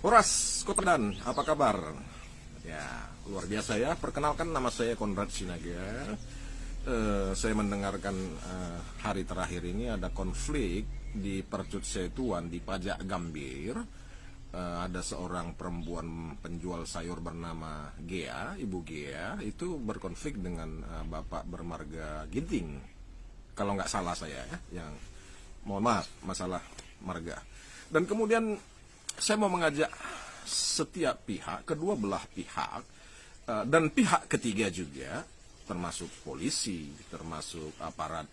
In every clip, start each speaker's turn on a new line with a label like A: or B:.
A: Horas Kota Medan, apa kabar? Ya, luar biasa ya. Perkenalkan, nama saya Konrad Sinaga. Saya mendengarkan hari terakhir ini ada konflik di Percut Setuan di Pajak Gambir. Ada seorang perempuan penjual sayur bernama Gea, Ibu Gea, itu berkonflik dengan Bapak bermarga Ginting. Kalau nggak salah saya ya, yang mohon maaf masalah marga. Dan kemudian saya mau mengajak setiap pihak, kedua belah pihak, dan pihak ketiga juga, termasuk polisi, termasuk aparat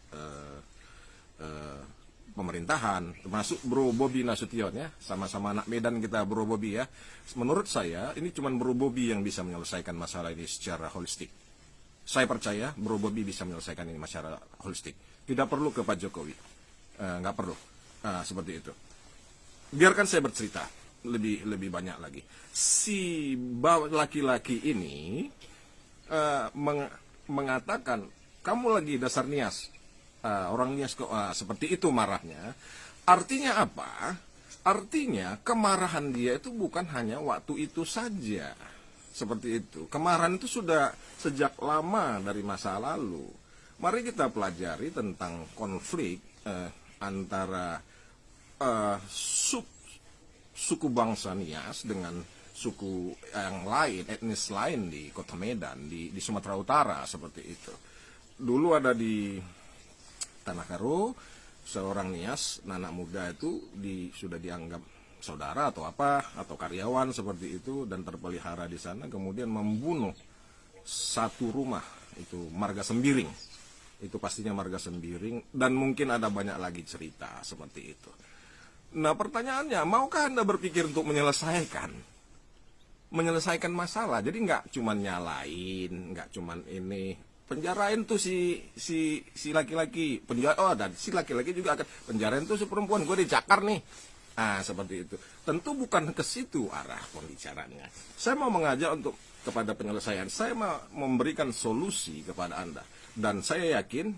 A: pemerintahan, termasuk Bro Bobi Nasution ya, sama-sama anak Medan kita Bro Bobi ya. Menurut saya ini cuma Bro Bobi yang bisa menyelesaikan masalah ini secara holistik. Saya percaya Bro Bobi bisa menyelesaikan ini secara holistik. Tidak perlu ke Pak Jokowi, nggak perlu seperti itu. Biarkan saya bercerita lebih banyak lagi. Si laki-laki ini mengatakan, kamu lagi dasar nias, orang nias kok seperti itu marahnya. Artinya apa? Artinya kemarahan dia itu bukan hanya waktu itu saja. Seperti itu. Kemarahan itu sudah sejak lama dari masa lalu. Mari kita pelajari tentang konflik antara suku bangsa Nias dengan suku yang lain, etnis lain di Kota Medan, di Sumatera Utara seperti itu. Dulu ada di Tanah Karo, seorang Nias, anak muda itu sudah dianggap saudara atau apa, atau karyawan seperti itu, dan terpelihara di sana, kemudian membunuh satu rumah, itu Marga Sembiring. Itu pastinya Marga Sembiring, dan mungkin ada banyak lagi cerita seperti itu. Nah pertanyaannya, maukah Anda berpikir untuk menyelesaikan masalah? Jadi nggak cuman nyalain, nggak cuman ini penjarain tuh si laki-laki, dan si laki-laki juga akan penjarain tuh si perempuan, gue dicakar nih. Seperti itu. Tentu bukan ke situ arah pembicaranya. Saya mau mengajak untuk kepada penyelesaian. Saya mau memberikan solusi kepada Anda. Dan saya yakin,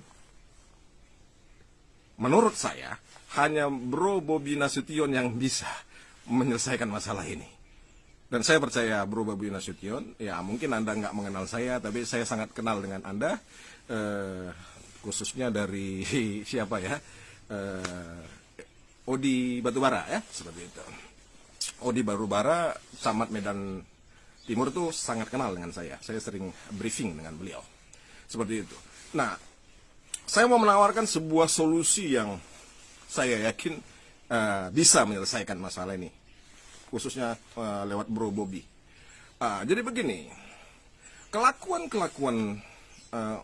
A: menurut saya, hanya Bro Bobi Nasution yang bisa menyelesaikan masalah ini. Dan saya percaya Bro Bobi Nasution, ya mungkin Anda nggak mengenal saya, tapi saya sangat kenal dengan Anda, khususnya dari siapa ya, Odi Batubara ya, seperti itu. Odi Batubara, camat Medan Timur tuh sangat kenal dengan saya. Saya sering briefing dengan beliau. Seperti itu. Nah, saya mau menawarkan sebuah solusi yang saya yakin bisa menyelesaikan masalah ini, khususnya lewat Bro Bobi. Jadi begini, kelakuan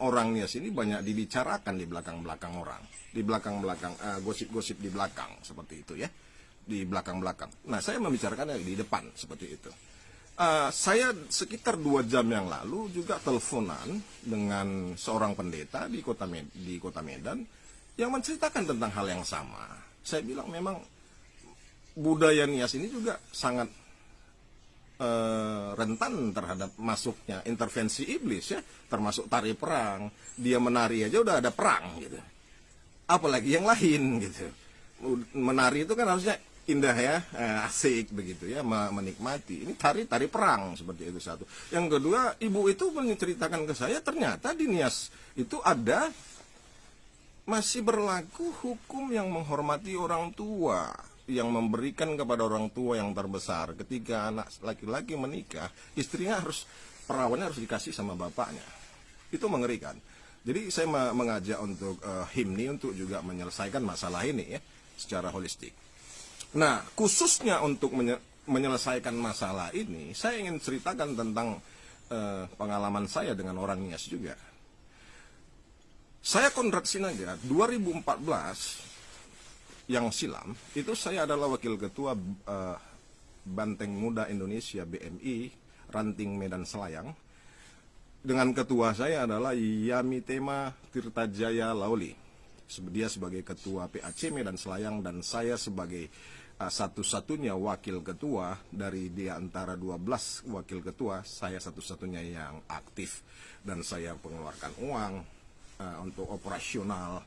A: orang Nias ini banyak dibicarakan di belakang-belakang orang, di belakang-belakang gosip-gosip di belakang seperti itu ya, di belakang-belakang. Nah, saya membicarakannya di depan seperti itu. Saya sekitar 2 jam yang lalu juga teleponan dengan seorang pendeta di Kota Medan yang menceritakan tentang hal yang sama. Saya bilang memang budaya Nias ini juga sangat rentan terhadap masuknya intervensi iblis ya, termasuk tari perang. Dia menari aja udah ada perang gitu. Apalagi yang lain gitu. Menari itu kan harusnya indah ya, asik begitu ya, menikmati. Ini tari perang seperti itu satu. Yang kedua, ibu itu menceritakan ke saya ternyata di Nias itu masih berlaku hukum yang menghormati orang tua, yang memberikan kepada orang tua yang terbesar. Ketika anak laki-laki menikah, istrinya perawannya harus dikasih sama bapaknya. Itu mengerikan. Jadi saya mengajak untuk HIMNI untuk juga menyelesaikan masalah ini ya, secara holistik. Nah, khususnya untuk menyelesaikan masalah ini, saya ingin ceritakan tentang pengalaman saya dengan orang Nias juga. Saya Konrad Sinaga, 2014 yang silam, itu saya adalah wakil ketua Banteng Muda Indonesia BMI, Ranting Medan Selayang. Dengan ketua saya adalah Yamitema Tirtajaya Lauli. Dia sebagai ketua PAC Medan Selayang, dan saya sebagai satu-satunya wakil ketua dari di antara 12 wakil ketua, saya satu-satunya yang aktif, dan saya mengeluarkan uang untuk operasional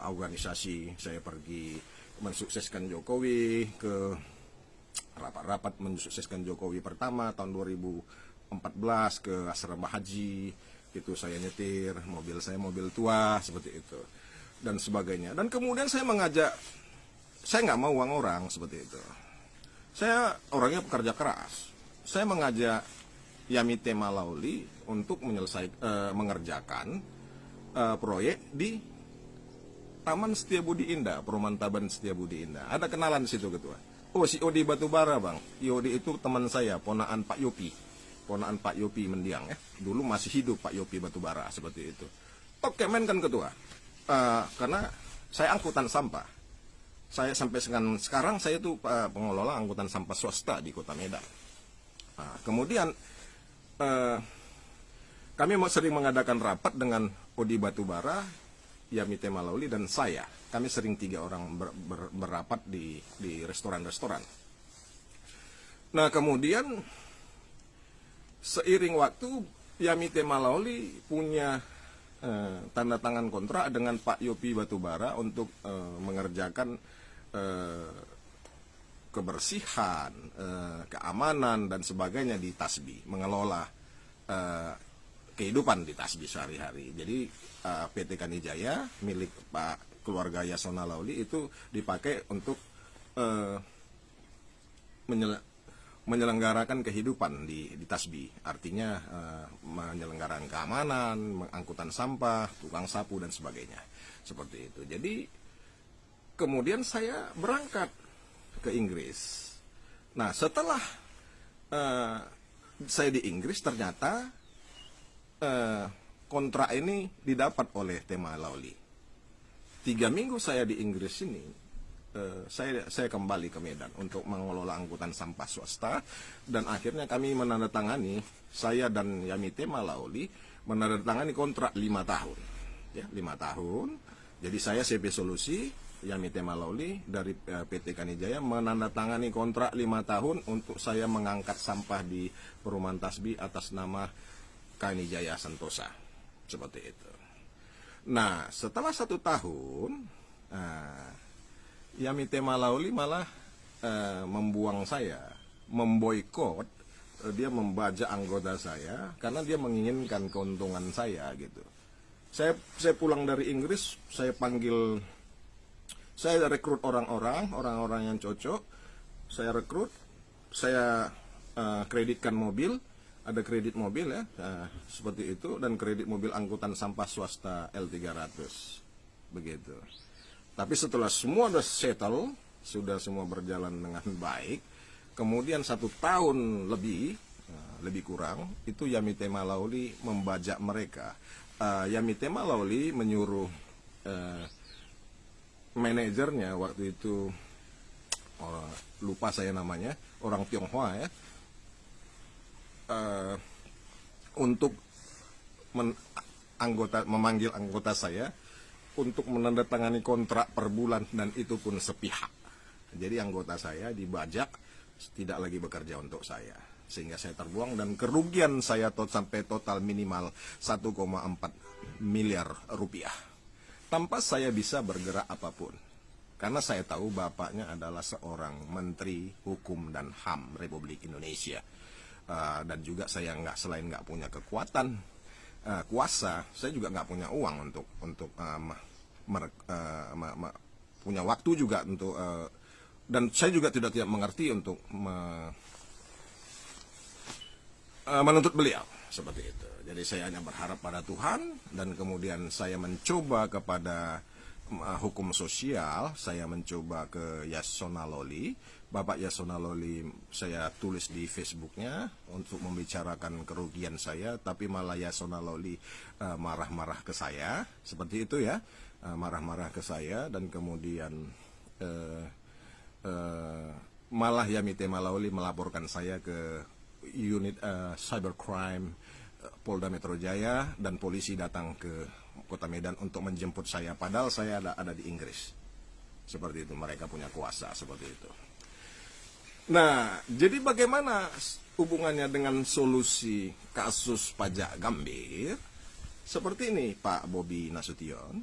A: organisasi. Saya pergi mensukseskan Jokowi ke rapat mensukseskan Jokowi pertama tahun 2014 ke asrama haji, itu saya nyetir, mobil saya mobil tua seperti itu dan sebagainya. Dan kemudian saya mengajak, saya nggak mau uang orang seperti itu. Saya orangnya pekerja keras. Saya mengajak Yamite Malauli untuk mengerjakan proyek di Taman Setiabudi Indah, Perumahan Taman Setiabudi Indah. Ada kenalan di situ ketua. Oh, si Odi Batubara bang. Odi itu teman saya, ponaan Pak Yopi. Ponaan Pak Yopi Mendiang ya. Dulu masih hidup Pak Yopi Batubara seperti itu. Tok kemen kan ketua. Karena saya angkutan sampah. Saya sampai sekarang saya itu pengelola angkutan sampah swasta di Kota Medan. Kemudian kami sering mengadakan rapat dengan Odi Batubara, Yamite Malauli, dan saya. Kami sering 3 orang berapat di restoran-restoran. Nah kemudian seiring waktu Yamite Malauli punya tanda tangan kontrak dengan Pak Yopi Batubara untuk mengerjakan kebersihan, keamanan dan sebagainya di Tasbi, mengelola kehidupan di Tasbi sehari-hari. Jadi PT Kanijaya milik Pak keluarga Yasona Lauli itu dipakai untuk menyelenggarakan kehidupan di Tasbi. Artinya menyelenggarakan keamanan, angkutan sampah, tukang sapu dan sebagainya. Seperti itu. Jadi kemudian saya berangkat ke Inggris. Nah setelah saya di Inggris ternyata kontrak ini didapat oleh Tema Lauli. 3 minggu saya di Inggris ini, saya kembali ke Medan untuk mengelola angkutan sampah swasta, dan akhirnya kami menandatangani, saya dan Yamite Malauli menandatangani kontrak 5 tahun, ya 5 tahun. Jadi saya CP Solusi, Yamite Malauli dari PT Kanijaya menandatangani kontrak 5 tahun untuk saya mengangkat sampah di Perumahan Tasbi atas nama Kanijaya Sentosa, seperti itu. Nah setelah 1 tahun Yamite Malauli malah membuang saya, memboikot, dia membajak anggota saya karena dia menginginkan keuntungan saya gitu. Saya pulang dari Inggris, saya rekrut orang-orang yang cocok, saya rekrut, saya kreditkan mobil. Ada kredit mobil ya, seperti itu, dan kredit mobil angkutan sampah swasta L300, begitu. Tapi setelah semua sudah settle, sudah semua berjalan dengan baik, kemudian 1 tahun lebih kurang, itu Yamite Malauli membajak mereka. Yamite Malauli menyuruh manajernya waktu itu, lupa saya namanya, orang Tionghoa ya, untuk memanggil anggota saya untuk menandatangani kontrak per bulan, dan itu pun sepihak. Jadi anggota saya dibajak, tidak lagi bekerja untuk saya, sehingga saya terbuang dan kerugian saya sampai total minimal 1,4 miliar rupiah tanpa saya bisa bergerak apapun, karena saya tahu bapaknya adalah seorang Menteri Hukum dan HAM Republik Indonesia. Dan juga saya selain nggak punya kekuatan kuasa, saya juga nggak punya uang untuk punya waktu juga untuk dan saya juga tidak mengerti untuk menuntut beliau seperti itu. Jadi saya hanya berharap pada Tuhan, dan kemudian saya mencoba kepada hukum sosial, saya mencoba ke Yasona Loli. Bapak Yasona Loli saya tulis di Facebooknya untuk membicarakan kerugian saya, tapi malah Yasona Loli marah-marah ke saya, seperti itu ya, marah-marah ke saya, dan kemudian malah Yamite Malauli melaporkan saya ke unit cybercrime Polda Metro Jaya, dan polisi datang ke Kota Medan untuk menjemput saya, padahal saya ada di Inggris. Seperti itu, mereka punya kuasa seperti itu. Nah, jadi bagaimana hubungannya dengan solusi kasus pajak Gambir? Seperti ini Pak Bobi Nasution.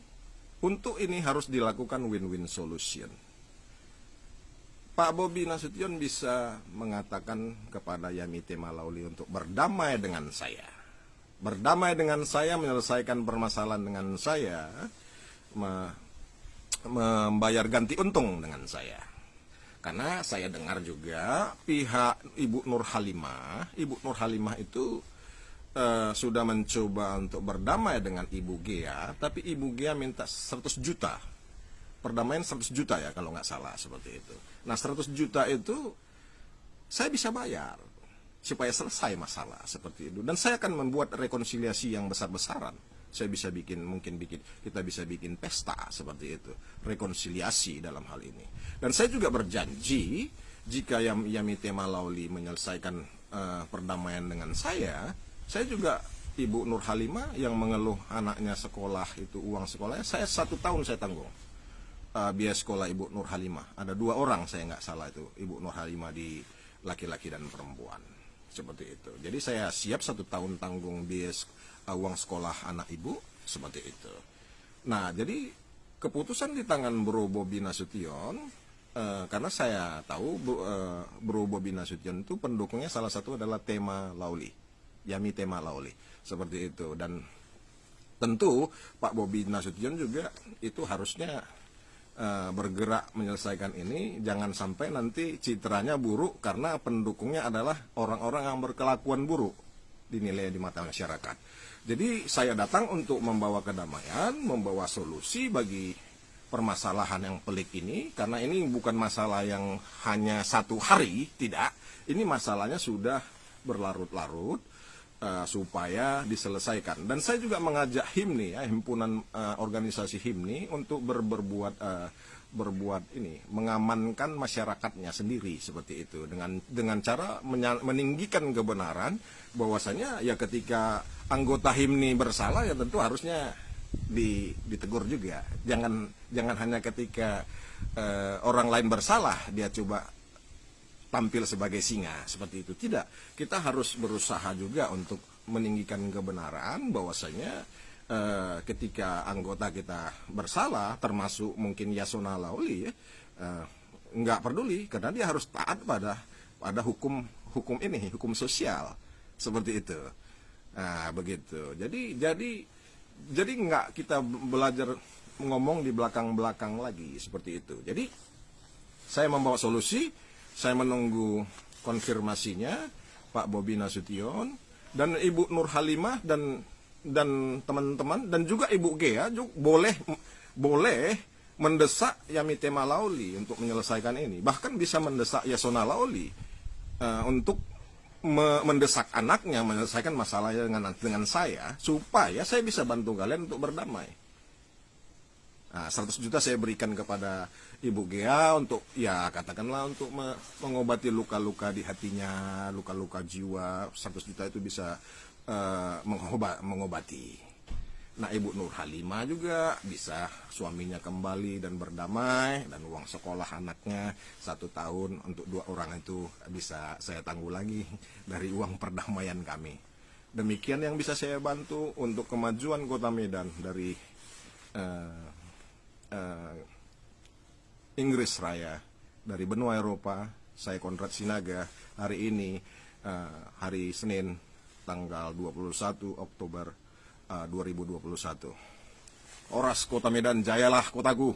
A: Untuk ini harus dilakukan win-win solution. Pak Bobi Nasution bisa mengatakan kepada Yamite Malauli untuk berdamai dengan saya. Berdamai dengan saya, menyelesaikan permasalahan dengan saya, membayar ganti untung dengan saya. Karena saya dengar juga pihak Ibu Nur Halimah itu sudah mencoba untuk berdamai dengan Ibu Gea, tapi Ibu Gea minta 100 juta. Perdamaian 100 juta ya kalau nggak salah, seperti itu. Nah 100 juta itu saya bisa bayar supaya selesai masalah seperti itu. Dan saya akan membuat rekonsiliasi yang besar-besaran. Saya bisa kita bisa bikin pesta seperti itu, rekonsiliasi dalam hal ini. Dan saya juga berjanji jika Yamite Malauli menyelesaikan perdamaian dengan saya juga Ibu Nur Halimah yang mengeluh anaknya sekolah itu uang sekolahnya, saya 1 tahun saya tanggung biaya sekolah Ibu Nur Halimah. Ada 2 orang saya nggak salah itu Ibu Nur Halimah, di laki-laki dan perempuan seperti itu. Jadi saya siap 1 tahun tanggung biaya uang sekolah anak ibu seperti itu. Nah jadi keputusan di tangan Bro Bobi Nasution, karena saya tahu Bro Bobi Nasution itu pendukungnya salah satu adalah tema Lauli, Yamite Malauli seperti itu. Dan tentu Pak Bobi Nasution juga itu harusnya bergerak menyelesaikan ini, jangan sampai nanti citranya buruk karena pendukungnya adalah orang-orang yang berkelakuan buruk dinilai di mata masyarakat. Jadi saya datang untuk membawa kedamaian, membawa solusi bagi permasalahan yang pelik ini, karena ini bukan masalah yang hanya 1 hari, tidak. Ini masalahnya sudah berlarut-larut, supaya diselesaikan. Dan saya juga mengajak HIMNI, himpunan organisasi HIMNI, untuk berbuat mengamankan masyarakatnya sendiri seperti itu, dengan cara meninggikan kebenaran bahwasanya ya ketika anggota HIMNI bersalah ya tentu harusnya ditegur juga. Jangan hanya ketika orang lain bersalah dia coba tampil sebagai singa seperti itu. Tidak, kita harus berusaha juga untuk meninggikan kebenaran bahwasanya ketika anggota kita bersalah, termasuk mungkin Yasona Lauli, nggak peduli karena dia harus taat pada hukum ini, hukum sosial seperti itu. Nah begitu. Jadi nggak kita belajar ngomong di belakang lagi seperti itu. Jadi saya membawa solusi. Saya menunggu konfirmasinya Pak Bobi Nasution dan Ibu Nur Halimah dan teman-teman dan juga Ibu Gea juga boleh mendesak Yamite Malauli untuk menyelesaikan ini. Bahkan bisa mendesak Yasona Lauli untuk mendesak anaknya menyelesaikan masalahnya dengan saya, supaya saya bisa bantu kalian untuk berdamai. Nah, 100 juta saya berikan kepada Ibu Gea untuk, ya katakanlah untuk mengobati luka-luka di hatinya, luka-luka jiwa. 100 juta itu bisa mengobati. Nah, Ibu Nur Halimah juga bisa suaminya kembali dan berdamai, dan uang sekolah anaknya 1 tahun untuk 2 orang itu bisa saya tanggulangi dari uang perdamaian kami. Demikian yang bisa saya bantu untuk kemajuan Kota Medan dari Inggris Raya, dari benua Eropa. Saya Konrad Sinaga hari ini, hari Senin tanggal 21 Oktober 2021. Oras Kota Medan, jayalah kotaku.